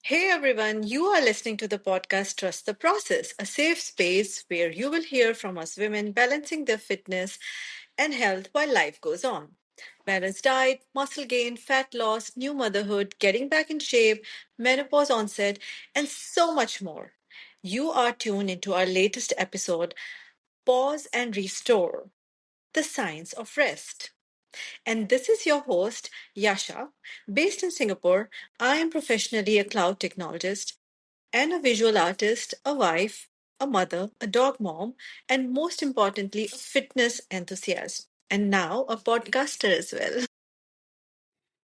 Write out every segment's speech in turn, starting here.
Hey everyone, you are listening to the podcast Trust the Process, a safe space where you will hear from us women balancing their fitness and health while life goes on. Balanced diet, muscle gain, fat loss, new motherhood, getting back in shape, menopause onset, and so much more. You are tuned into our latest episode, Pause and Restore, the Science of Rest. And this is your host, Yasha. Based in Singapore, I am professionally a cloud technologist and a visual artist, a wife, a mother, a dog mom, and most importantly, a fitness enthusiast. And now a podcaster as well.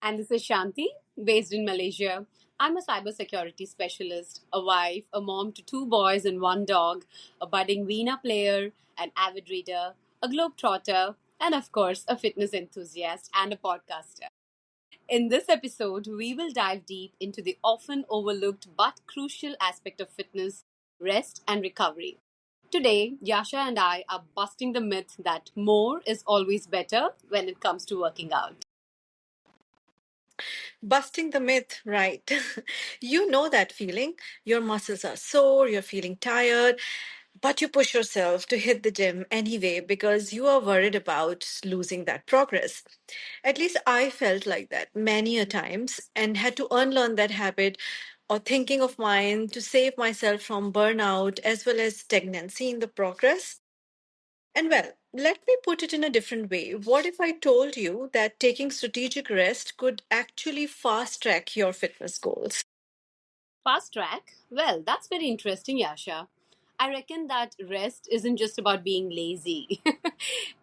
And this is Shanti, based in Malaysia. I'm a cybersecurity specialist, a wife, a mom to two boys and one dog, a budding Veena player, an avid reader, a globetrotter, and of course, a fitness enthusiast and a podcaster. In this episode, we will dive deep into the often overlooked but crucial aspect of fitness, rest, and recovery. Today, Yasha and I are busting the myth that more is always better when it comes to working out. Busting the myth, right? You know that feeling. Your muscles are sore, you're feeling tired, but you push yourself to hit the gym anyway because you are worried about losing that progress. At least I felt like that many a times and had to unlearn that habit or thinking of mine to save myself from burnout as well as stagnancy in the progress. And well, let me put it in a different way. What if I told you that taking strategic rest could actually fast track your fitness goals? Fast track? Well, that's very interesting, Yasha. I reckon that rest isn't just about being lazy,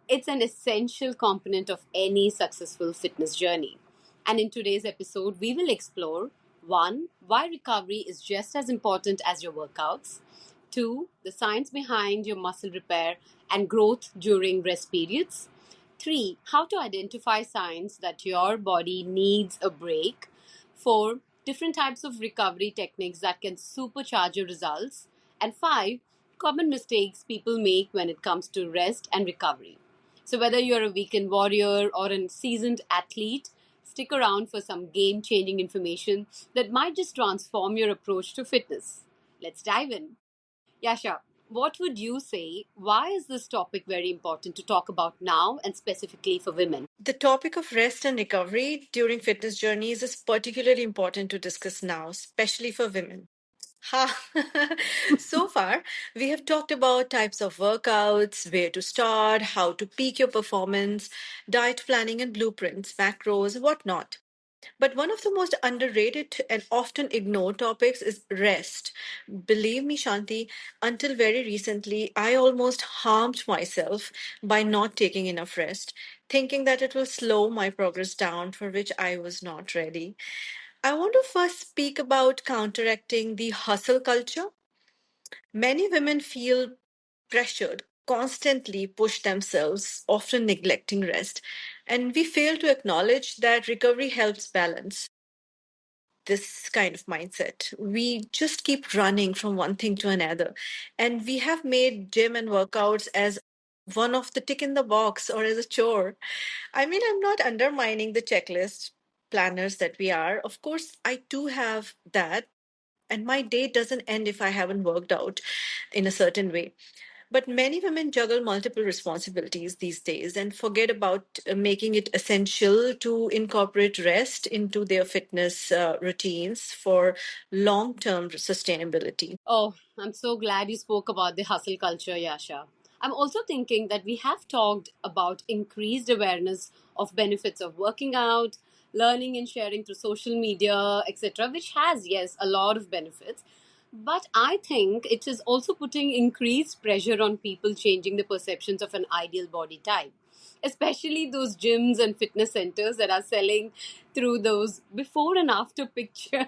it's an essential component of any successful fitness journey. And in today's episode, we will explore 1. Why recovery is just as important as your workouts, 2. The science behind your muscle repair and growth during rest periods, 3. How to identify signs that your body needs a break. 4. Different types of recovery techniques that can supercharge your results. And 5. Common mistakes people make when it comes to rest and recovery. So, whether you're a weekend warrior or a seasoned athlete, stick around for some game changing information that might just transform your approach to fitness. Let's dive in. Yasha, what would you say? Why is this topic very important to talk about now and specifically for women? The topic of rest and recovery during fitness journeys is particularly important to discuss now, especially for women. Ha! So far, we have talked about types of workouts, where to start, how to peak your performance, diet planning and blueprints, macros, whatnot. But one of the most underrated and often ignored topics is rest. Believe me, Shanti, until very recently, I almost harmed myself by not taking enough rest, thinking that it will slow my progress down, for which I was not ready. I want to first speak about counteracting the hustle culture. Many women feel pressured, constantly push themselves, often neglecting rest. And we fail to acknowledge that recovery helps balance this kind of mindset. We just keep running from one thing to another. And we have made gym and workouts as one of the tick in the box or as a chore. I mean, I'm not undermining the checklist planners that we are. Of course, I do have that. And my day doesn't end if I haven't worked out in a certain way. But many women juggle multiple responsibilities these days and forget about making it essential to incorporate rest into their fitness routines for long term sustainability. Oh, I'm so glad you spoke about the hustle culture, Yasha. I'm also thinking that we have talked about increased awareness of benefits of working out, learning and sharing through social media, etc., which has, yes, a lot of benefits. But I think it is also putting increased pressure on people changing the perceptions of an ideal body type, especially those gyms and fitness centers that are selling through those before and after pictures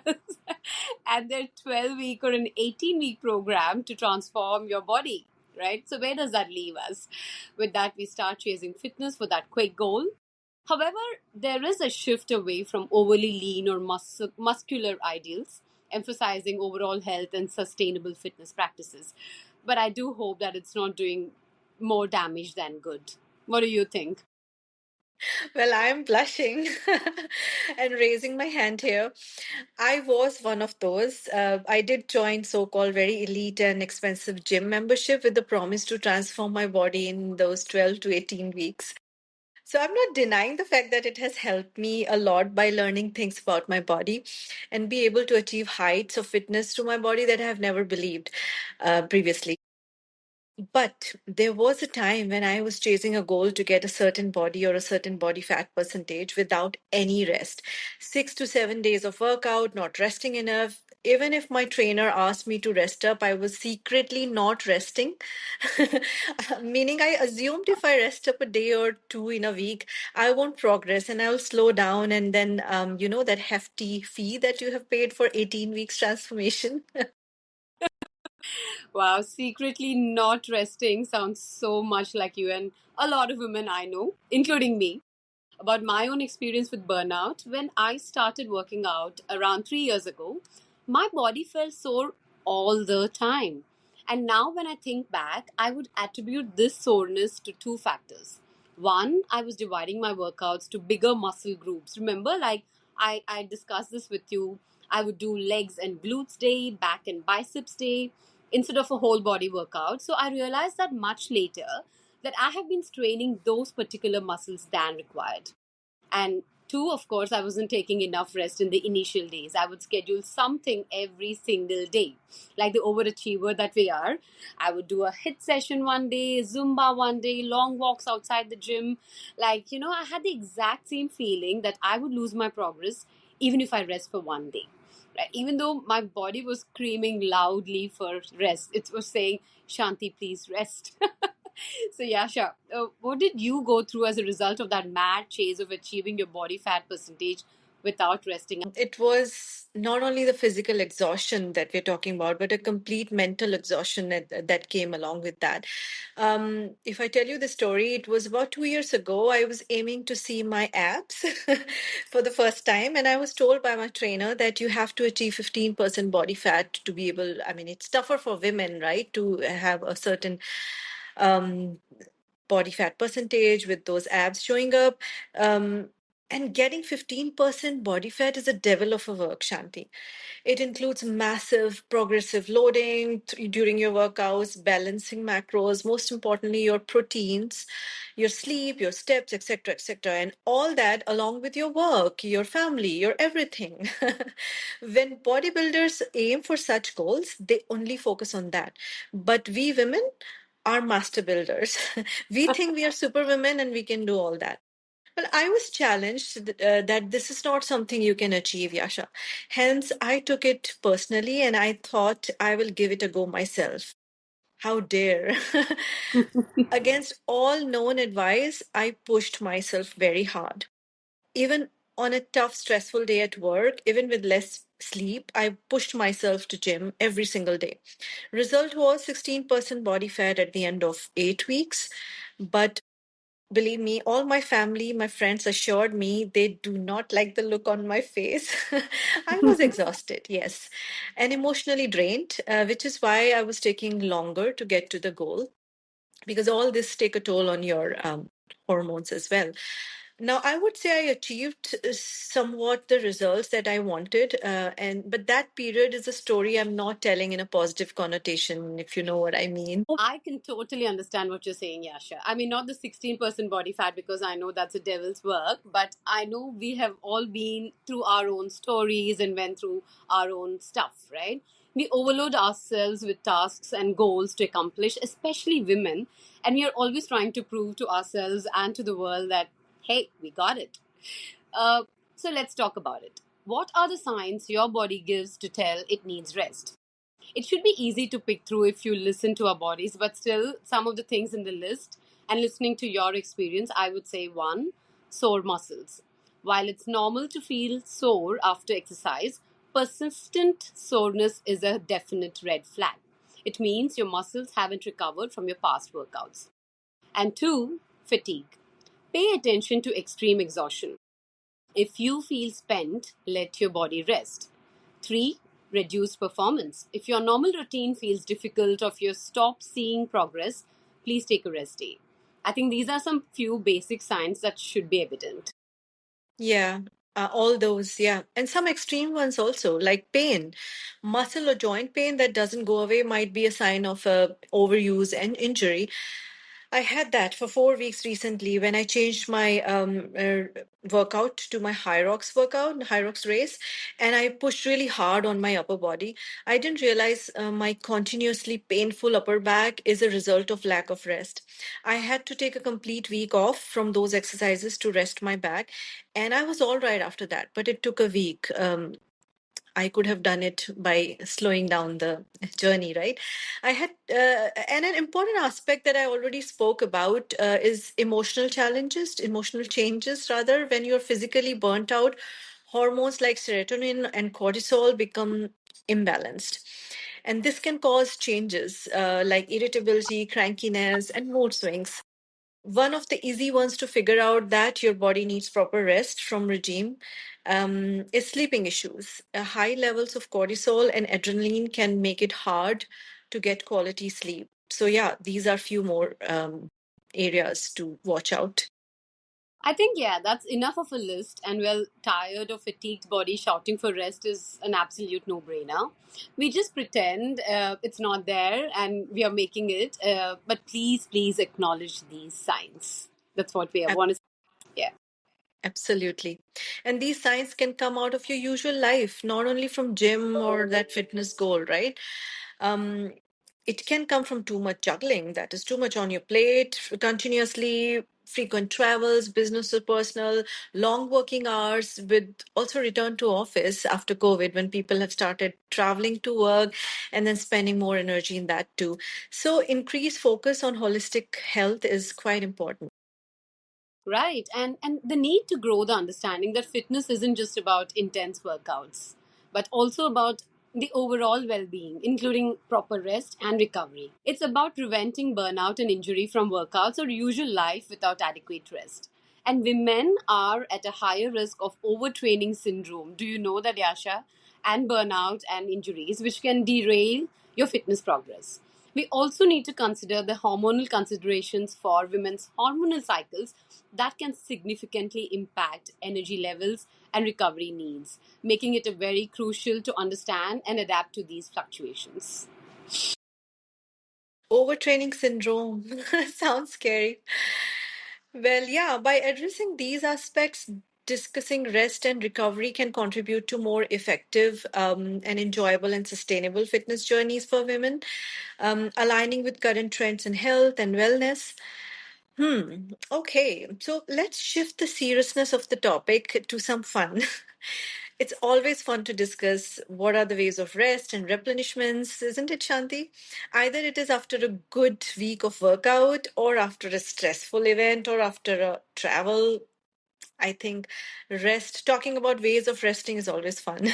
and their 12-week or an 18-week program to transform your body, right? So, where does that leave us? With that, we start chasing fitness for that quick goal. However, there is a shift away from overly lean or muscular ideals, emphasizing overall health and sustainable fitness practices. But I do hope that it's not doing more damage than good. What do you think? Well, I'm blushing and raising my hand here. I was one of those. I did join so-called very elite and expensive gym membership with the promise to transform my body in those 12 to 18 weeks. So I'm not denying the fact that it has helped me a lot by learning things about my body and be able to achieve heights of fitness to my body that I have never believed previously. But there was a time when I was chasing a goal to get a certain body or a certain body fat percentage without any rest. 6 to 7 days of workout, not resting enough. Even if my trainer asked me to rest up, I was secretly not resting. Meaning, I assumed if I rest up a day or two in a week, I won't progress and I'll slow down. And then, that hefty fee that you have paid for 18 weeks transformation. Wow, secretly not resting sounds so much like you and a lot of women I know, including me. About my own experience with burnout. When I started working out around 3 years ago, my body felt sore all the time. And now, when I think back, I would attribute this soreness to two factors. One, I was dividing my workouts to bigger muscle groups. Remember, like I discussed this with you, I would do legs and glutes day, back and biceps day, instead of a whole body workout. So I realized that much later that I have been straining those particular muscles than required. And two, of course, I wasn't taking enough rest in the initial days. I would schedule something every single day. Like the overachiever that we are, I would do a hit session one day, Zumba one day, long walks outside the gym. Like, I had the exact same feeling that I would lose my progress even if I rest for one day. Right? Even though my body was screaming loudly for rest, it was saying, Shanti, please rest. So, yeah, sure. What did you go through as a result of that mad chase of achieving your body fat percentage without resting? It was not only the physical exhaustion that we're talking about, but a complete mental exhaustion that came along with that. If I tell you the story, it was about 2 years ago. I was aiming to see my abs for the first time, and I was told by my trainer that you have to achieve 15% body fat to be able. I mean, it's tougher for women, right, to have a certain um, body fat percentage with those abs showing up. Um, and getting 15% body fat is a devil of a work, Shanti. It includes massive progressive loading during your workouts, balancing macros, most importantly, your proteins, your sleep, your steps, etc., etc., and all that along with your work, your family, your everything. When bodybuilders aim for such goals, they only focus on that. But we women are master builders. We think we are super women and we can do all that. Well, I was challenged that this is not something you can achieve, Yasha. Hence, I took it personally and I thought I will give it a go myself. How dare. Against all known advice, I pushed myself very hard. Even on a tough, stressful day at work, even with less sleep, I pushed myself to gym every single day. Result was 16% body fat at the end of 8 weeks. But believe me, all my family, my friends assured me they do not like the look on my face. I was exhausted, yes, and emotionally drained, which is why I was taking longer to get to the goal because all this take a toll on your hormones as well. Now, I would say I achieved somewhat the results that I wanted, and but that period is a story I'm not telling in a positive connotation, if you know what I mean. I can totally understand what you're saying, Yasha. I mean, not the 16% body fat because I know that's a devil's work, but I know we have all been through our own stories and went through our own stuff, right? We overload ourselves with tasks and goals to accomplish, especially women, and we are always trying to prove to ourselves and to the world that, hey, we got it. Uh, so let's talk about it. What are the signs your body gives to tell it needs rest? It should be easy to pick through if you listen to our bodies, but still, some of the things in the list and listening to your experience, I would say one, sore muscles. While it's normal to feel sore after exercise, persistent soreness is a definite red flag. It means your muscles haven't recovered from your past workouts. And two, fatigue. Pay attention to extreme exhaustion. If you feel spent, let your body rest. 3. Reduced performance. If your normal routine feels difficult or if you stop seeing progress, please take a rest day. I think these are some few basic signs that should be evident. Yeah, all those, yeah. And some extreme ones also, like pain. Muscle or joint pain that doesn't go away might be a sign of overuse and injury. I had that for 4 weeks recently when I changed my workout to my high rocks workout, high rocks race, and I pushed really hard on my upper body. I didn't realize my continuously painful upper back is a result of lack of rest. I had to take a complete week off from those exercises to rest my back, and I was all right after that, but it took a week. I could have done it by slowing down the journey, right? And an important aspect that I already spoke about is emotional challenges, emotional changes, rather. When you're physically burnt out, hormones like serotonin and cortisol become imbalanced. And this can cause changes like irritability, crankiness, and mood swings. One of the easy ones to figure out that your body needs proper rest from regime is sleeping issues. High levels of cortisol and adrenaline can make it hard to get quality sleep. So yeah, these are few more areas to watch out. I think, yeah, that's enough of a list. And well, tired or fatigued body shouting for rest is an absolute no brainer. We just pretend it's not there and we are making it. But please, please acknowledge these signs. That's what we want to say. Yeah. Absolutely. And these signs can come out of your usual life, not only from gym or that fitness goal, right? Um, it can come from too much juggling, that is too much on your plate, continuously frequent travels, business or personal, long working hours, with also return to office after COVID when people have started traveling to work and then spending more energy in that too. So increased focus on holistic health is quite important. Right. And the need to grow the understanding that fitness isn't just about intense workouts, but also about the overall well-being, including proper rest and recovery. It's about preventing burnout and injury from workouts or usual life without adequate rest. And women are at a higher risk of overtraining syndrome. Do you know that, Yasha? And burnout and injuries, which can derail your fitness progress. We also need to consider the hormonal considerations for women's hormonal cycles that can significantly impact energy levels and recovery needs, making it a very crucial to understand and adapt to these fluctuations. Overtraining syndrome sounds scary. Well, yeah, by addressing these aspects, discussing rest and recovery can contribute to more effective and enjoyable and sustainable fitness journeys for women, aligning with current trends in health and wellness. Okay, so let's shift the seriousness of the topic to some fun. It's always fun to discuss what are the ways of rest and replenishments, isn't it, Shanti? Either it is after a good week of workout, or after a stressful event, or after a travel. I think talking about ways of resting is always fun.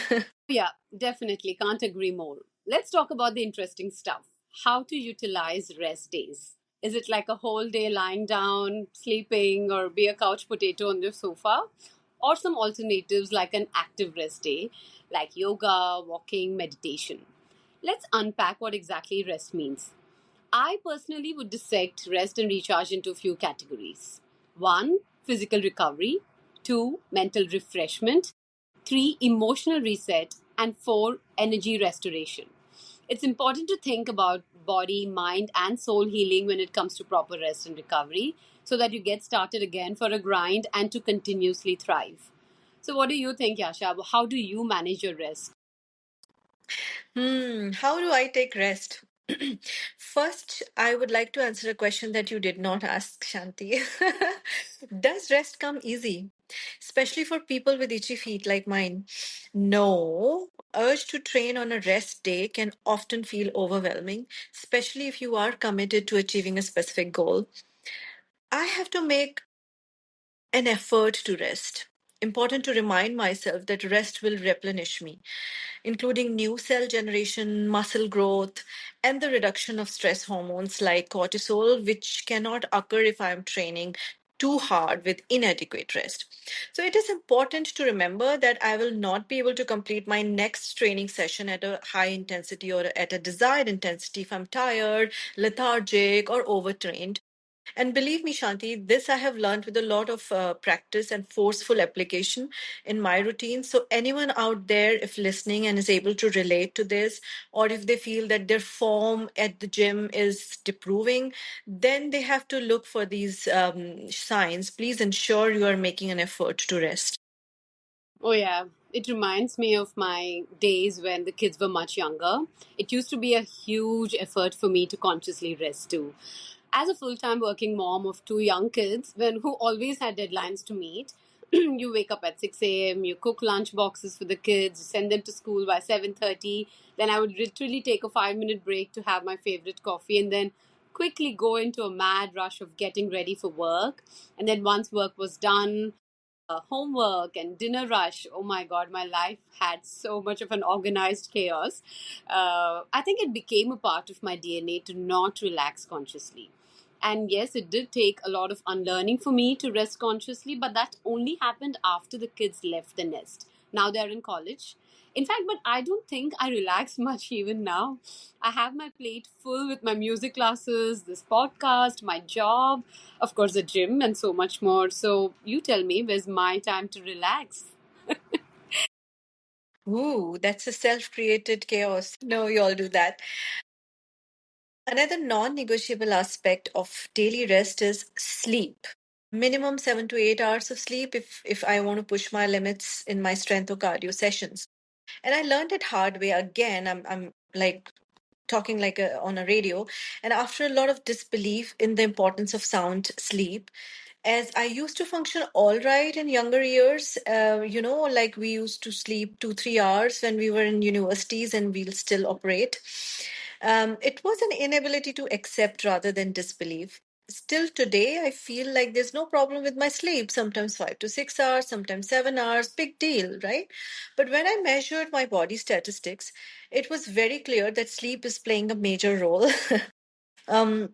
Yeah, definitely. Can't agree more. Let's talk about the interesting stuff. How to utilize rest days. Is it like a whole day lying down, sleeping, or be a couch potato on the sofa? Or some alternatives like an active rest day, like yoga, walking, meditation. Let's unpack what exactly rest means. I personally would dissect rest and recharge into a few categories. One, physical recovery. Two, mental refreshment. Three, emotional reset. And four, energy restoration. It's important to think about body, mind, and soul healing when it comes to proper rest and recovery so that you get started again for a grind and to continuously thrive. So, what do you think, Yasha? How do you manage your rest? How do I take rest? First, I would like to answer a question that you did not ask, Shanti. Does rest come easy? Especially for people with itchy feet like mine. No, urge to train on a rest day can often feel overwhelming, especially if you are committed to achieving a specific goal. I have to make an effort to rest. Important to remind myself that rest will replenish me, including new cell generation, muscle growth, and the reduction of stress hormones like cortisol, which cannot occur if I'm training too hard with inadequate rest. So it is important to remember that I will not be able to complete my next training session at a high intensity or at a desired intensity if I'm tired, lethargic, or overtrained. And believe me, Shanti, this I have learned with a lot of practice and forceful application in my routine. So, anyone out there, if listening and is able to relate to this, or if they feel that their form at the gym is deproving, then they have to look for these signs. Please ensure you are making an effort to rest. Oh, yeah. It reminds me of my days when the kids were much younger. It used to be a huge effort for me to consciously rest too. As a full time working mom of two young kids, who always had deadlines to meet, you wake up at 6 a.m., you cook lunch boxes for the kids, send them to school by 7:30. Then I would literally take a 5-minute break to have my favorite coffee and then quickly go into a mad rush of getting ready for work. And then once work was done, homework and dinner rush. Oh my god, my life had so much of an organized chaos. I think it became a part of my DNA to not relax consciously. And yes, it did take a lot of unlearning for me to rest consciously, but that only happened after the kids left the nest. Now they're in college. In fact, but I don't think I relax much even now. I have my plate full with my music classes, this podcast, my job, of course, the gym, and so much more. So you tell me, where's my time to relax? Ooh, that's a self created chaos. No, we all do that. Another non negotiable aspect of daily rest is sleep. Minimum 7 to 8 hours of sleep if I want to push my limits in my strength or cardio sessions. And I learned it hard way again. I'm like talking like on a radio. And after a lot of disbelief in the importance of sound sleep, as I used to function all right in younger years, like we used to sleep 2, 3 hours when we were in universities and we'll still operate. It was an inability to accept rather than disbelief. Still today, I feel like there's no problem with my sleep, sometimes 5 to 6 hours, sometimes 7 hours, big deal, right? But when I measured my body statistics, it was very clear that sleep is playing a major role. um,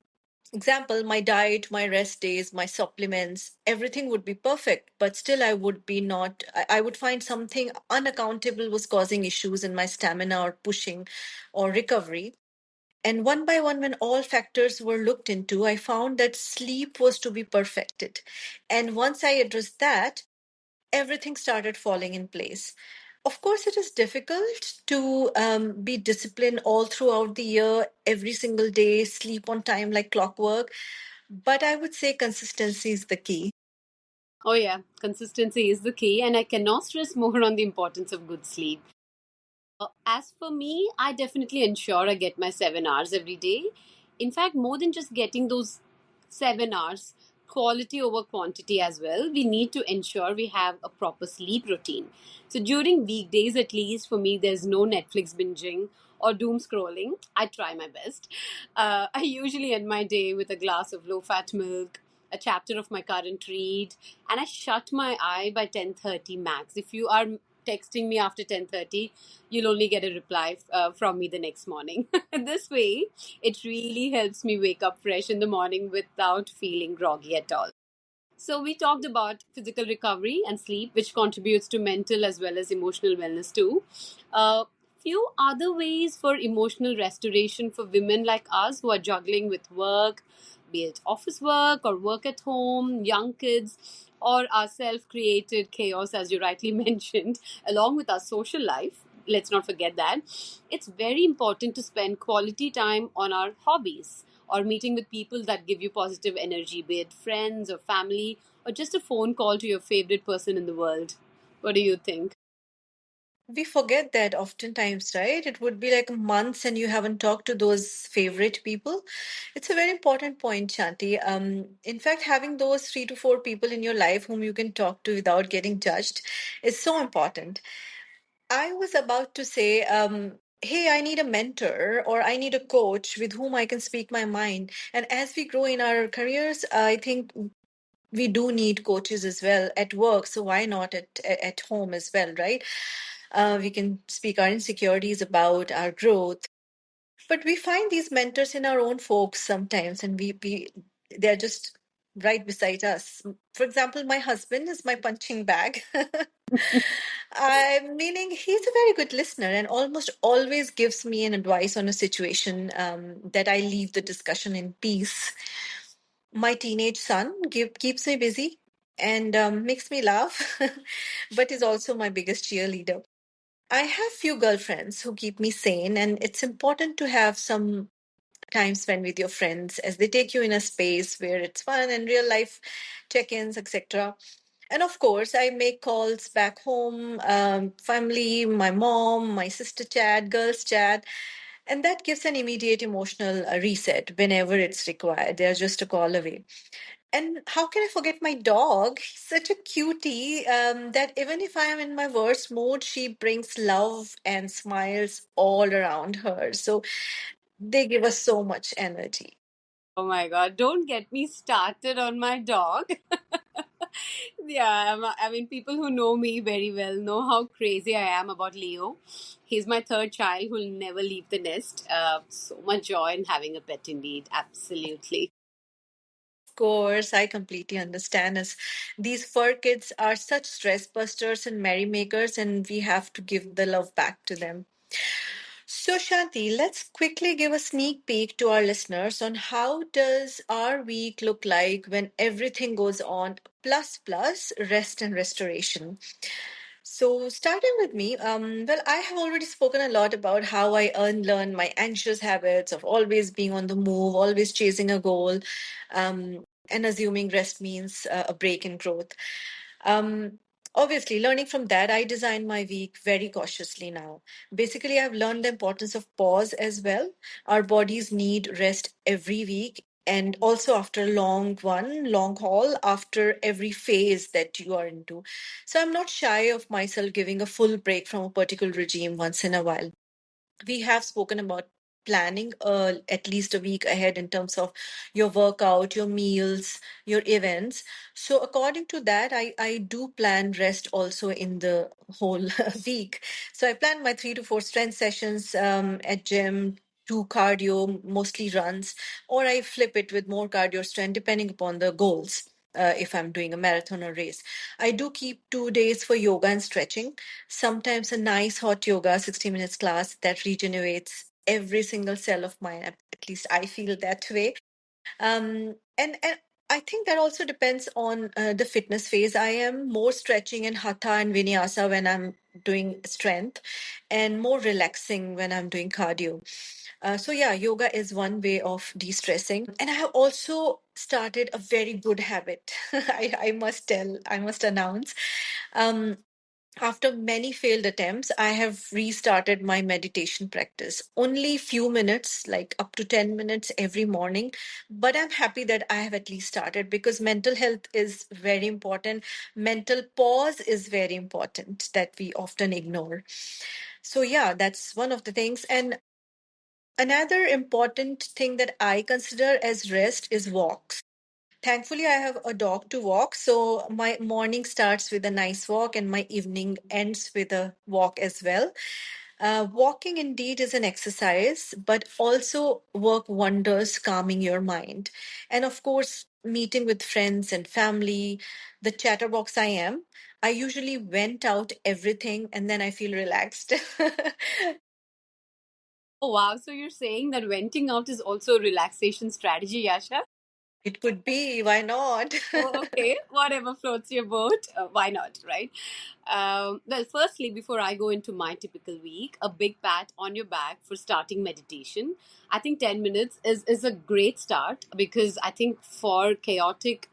Example, my diet, my rest days, my supplements, everything would be perfect, but still I would be not, I would find something unaccountable was causing issues in my stamina or pushing or recovery. And one by one, when all factors were looked into, I found that sleep was to be perfected. And once I addressed that, everything started falling in place. Of course, it is difficult to be disciplined all throughout the year, every single day, sleep on time like clockwork. But I would say consistency is the key. Oh, yeah, consistency is the key, and I cannot stress more on the importance of good sleep. As for me, I definitely ensure I get my 7 hours every day. In fact, more than just getting those 7 hours, quality over quantity as well, we need to ensure we have a proper sleep routine. So during weekdays, at least for me, there's no Netflix binging or doom scrolling. I try my best. I usually end my day with a glass of low fat milk, a chapter of my current read, and I shut my eye by 10:30 max. If you are texting me after 10:30, you'll only get a reply from me the next morning. This way, it really helps me wake up fresh in the morning without feeling groggy at all. So, we talked about physical recovery and sleep, which contributes to mental as well as emotional wellness too. Few other ways for emotional restoration for women like us who are juggling with work, be it office work or work at home, young kids, or our self created chaos, as you rightly mentioned, along with our social life. Let's not forget that. It's very important to spend quality time on our hobbies or meeting with people that give you positive energy, be it friends or family, or just a phone call to your favorite person in the world. What do you think? We forget that oftentimes, right? It would be like months and you haven't talked to those favorite people. It's a very important point, Shanti. In fact, having those 3 to 4 people in your life whom you can talk to without getting judged is so important. I was about to say, hey, I need a mentor or I need a coach with whom I can speak my mind. And as we grow in our careers, I think we do need coaches as well at work. So why not at home as well, right? We can speak our insecurities about our growth. But we find these mentors in our own folks sometimes, and they're just right beside us. For example, my husband is my punching bag. Meaning he's a very good listener and almost always gives me an advice on a situation that I leave the discussion in peace. My teenage son keeps me busy and makes me laugh, but is also my biggest cheerleader. I have few girlfriends who keep me sane, and it's important to have some time spent with your friends as they take you in a space where it's fun and real life check-ins, etc. And of course, I make calls back home, family, my mom, my sister chat, girls chat, and that gives an immediate emotional reset whenever it's required. They're just a call away. And how can I forget my dog? He's such a cutie that even if I am in my worst mood, she brings love and smiles all around her. So they give us so much energy. Oh my god, don't get me started on my dog. Yeah, I mean, people who know me very well know how crazy I am about Leo. He's my third child who'll never leave the nest. So much joy in having a pet indeed. Absolutely. Of course, I completely understand us. These fur kids are such stress busters and merrymakers, and we have to give the love back to them. So, Shanti, let's quickly give a sneak peek to our listeners on how does our week look like when everything goes on plus rest and restoration. So, starting with me, well, I have already spoken a lot about how I unlearn my anxious habits of always being on the move, always chasing a goal, and assuming rest means a break in growth. Um, Obviously, learning from that, I design my week very cautiously now. Basically, I've learned the importance of pause as well. Our bodies need rest every week. And also after a long haul, after every phase that you are into. So I'm not shy of myself giving a full break from a particular regime once in a while. We have spoken about planning at least a week ahead in terms of your workout, your meals, your events. So according to that, I do plan rest also in the whole week. So I plan my 3 to 4 strength sessions at gym, two cardio, mostly runs, or I flip it with more cardio strength depending upon the goals. If I'm doing a marathon or race, I do keep 2 days for yoga and stretching. Sometimes a nice hot yoga, 60 minutes class that regenerates every single cell of mine. At least I feel that way. And I think that also depends on the fitness phase. I am more stretching in hatha and vinyasa when I'm doing strength, and more relaxing when I'm doing cardio. So yeah, yoga is one way of de-stressing. And I have also started a very good habit. I must tell, I must announce. Um, After many failed attempts, I have restarted my meditation practice. Only few minutes, like up to 10 minutes every morning. But I'm happy that I have at least started because mental health is very important. Mental pause is very important that we often ignore. So, yeah, that's one of the things. And another important thing that I consider as rest is walks. Thankfully, I have a dog to walk, so my morning starts with a nice walk and my evening ends with a walk as well. Walking indeed is an exercise, but also work wonders calming your mind. And of course, meeting with friends and family, the chatterbox I am, I usually vent out everything and then I feel relaxed. Oh wow, so you're saying that venting out is also a relaxation strategy, Yasha? It could be, why not? Oh, okay. Whatever floats your boat. Why not, right? Well, firstly, before I go into my typical week, a big pat on your back for starting meditation. I think 10 minutes is a great start because I think for chaotic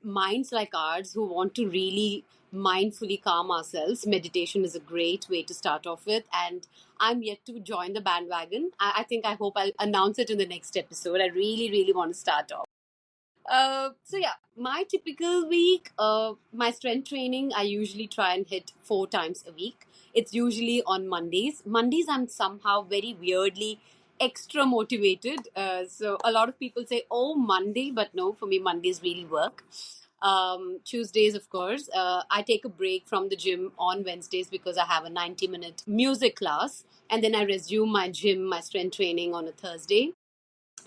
minds like ours who want to really mindfully calm ourselves, meditation is a great way to start off with. And I'm yet to join the bandwagon. I think I hope I'll announce it in the next episode. I really, really want to start off. So yeah, my typical week, my strength training, I usually try and hit 4 times a week. It's usually on Mondays. Mondays, I'm somehow very weirdly extra motivated. So a lot of people say, "Oh, Monday," but no, for me, Mondays really work. Tuesdays, of course, I take a break from the gym on Wednesdays because I have a 90-minute music class, and then I resume my gym, my strength training on a Thursday.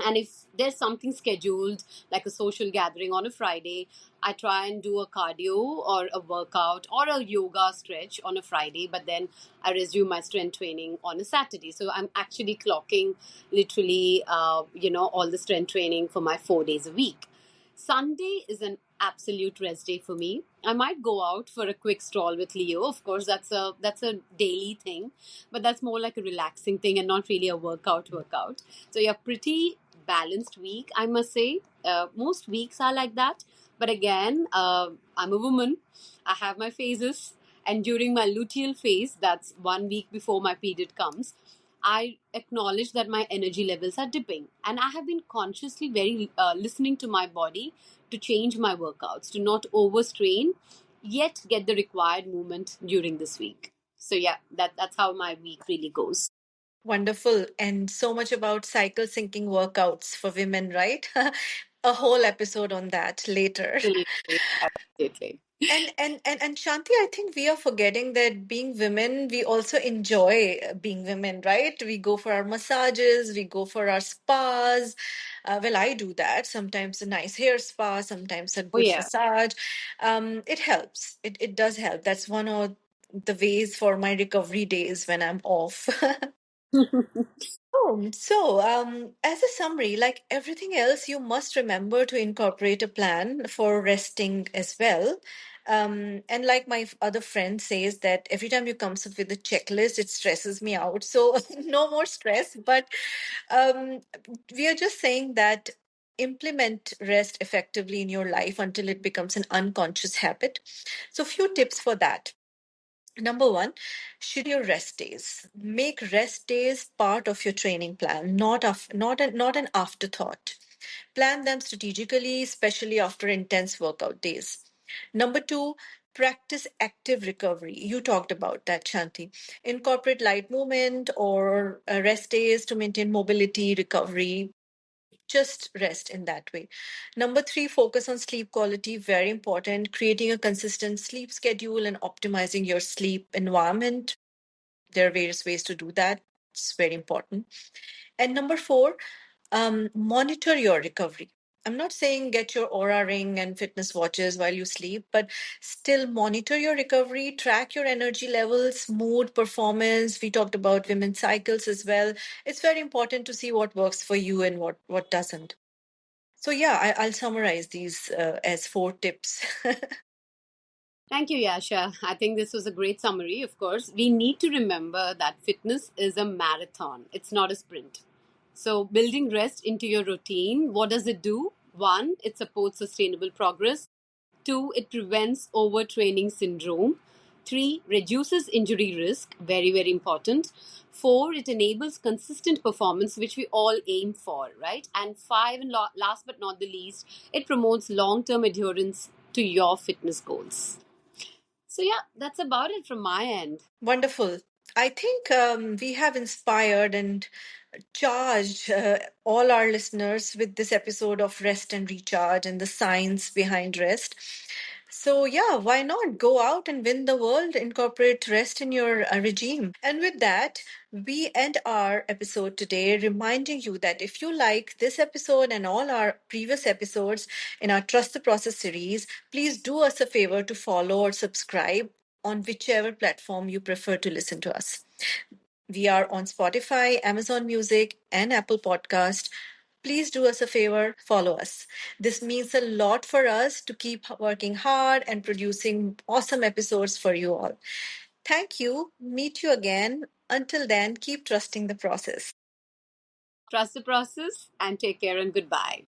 And if there's something scheduled like a social gathering on a Friday, I try and do a cardio or a workout or a yoga stretch on a Friday, but then I resume my strength training on a Saturday. So I'm actually clocking literally all the strength training for my 4 days a week. Sunday is an absolute rest day for me. I might go out for a quick stroll with Leo. Of course, that's a daily thing, but that's more like a relaxing thing and not really a workout. So yeah, pretty balanced week, I must say. Most weeks are like that, but again, I'm a woman. I have my phases, and during my luteal phase, that's 1 week before my period comes, I acknowledge that my energy levels are dipping, and I have been consciously very listening to my body to change my workouts, to not overstrain, yet get the required movement during this week. So yeah, that's how my week really goes. Wonderful. And so much about cycle syncing workouts for women, right? A whole episode on that later. Absolutely, absolutely. And Shanti, I think we are forgetting that being women, we also enjoy being women, right? We go for our massages, we go for our spas. Well, I do that. Sometimes a nice hair spa, sometimes a Oh good yeah. massage. It helps. It does help. That's one of the ways for my recovery days when I'm off. As a summary, like everything else, you must remember to incorporate a plan for resting as well. And like my other friend says that every time you comes up with a checklist, it stresses me out. So no more stress. But um, we are just saying that implement rest effectively in your life until it becomes an unconscious habit. So few tips for that. Number one, schedule your rest days. Make rest days part of your training plan, not an afterthought. Plan them strategically, especially after intense workout days. Number two, practice active recovery. You talked about that, Shanti. Incorporate light movement or rest days to maintain mobility, recovery, just rest in that way. Number three, focus on sleep quality. Very important. Creating a consistent sleep schedule and optimizing your sleep environment. There are various ways to do that. It's very important. And number four, monitor your recovery. I'm not saying get your aura ring and fitness watches while you sleep, but still monitor your recovery, track your energy levels, mood, performance. We talked about women's cycles as well. It's very important to see what works for you and what doesn't. So yeah, I'll summarize these as four tips. Thank you, Yasha. I think this was a great summary. Of course, we need to remember that fitness is a marathon, it's not a sprint. So, building rest into your routine, what does it do? One, it supports sustainable progress. Two, it prevents overtraining syndrome. Three, reduces injury risk, very, very important. Four, it enables consistent performance, which we all aim for, right? And five, and last but not the least, it promotes long term adherence to your fitness goals. So, yeah, that's about it from my end. Wonderful. I think we have inspired and charged all our listeners with this episode of Rest and Recharge and the science behind rest. So, yeah, why not go out and win the world? Incorporate rest in your regime. And with that, we end our episode today, reminding you that if you like this episode and all our previous episodes in our Trust the Process series, please do us a favor to follow or subscribe on whichever platform you prefer to listen to us. We are on Spotify, Amazon Music, and Apple Podcast. Please do us a favor, follow us. This means a lot for us to keep working hard and producing awesome episodes for you all. Thank you. Meet you again. Until then, keep trusting the process. Trust the process and take care and goodbye.